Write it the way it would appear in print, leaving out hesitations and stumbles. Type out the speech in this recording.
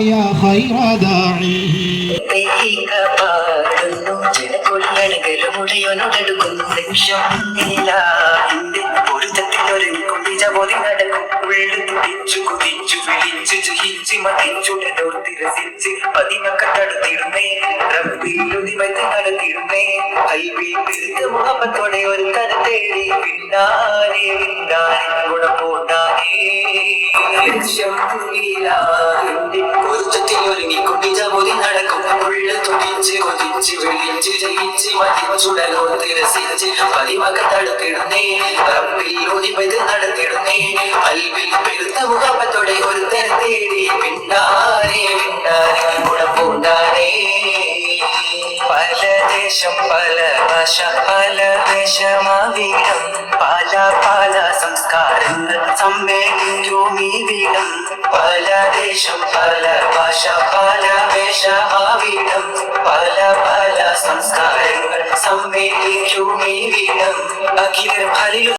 يا خير داعي മുഹബത്തോടെ ഒരു കര തേടി പിന്നാലെ ഒരുങ്ങി നടക്കും ഉള്ളു തുടിച്ച് കൊതിച്ച് വിളിച്ച് ജയിച്ച് മതിച്ചുടലോർത്ത് രസിച്ച് പതിമകൾ തടുത്തിടുന്നേ റബ്ബിൽ ഒതിമത് നടത്തിടുന്നേ അൽവിൽ പെരുത്ത മുഹബത്തോടെ ഒരു തര തേടി പിന്നാലെ ഗുണപൂണ്ടാനേ പല ദേശം പല ഭാഷ പല വേഷമാവിടം പല പല സംസ്കാരങ്ങൾ സമ്മേളിക്കും ഈ വീടം പല ദേശം പല ഭാഷ പല വേഷമാവിടം പല പല സംസ്കാരങ്ങൾ സമ്മേളിക്കും ഈ വീടം അഖിലർ ഫലിലും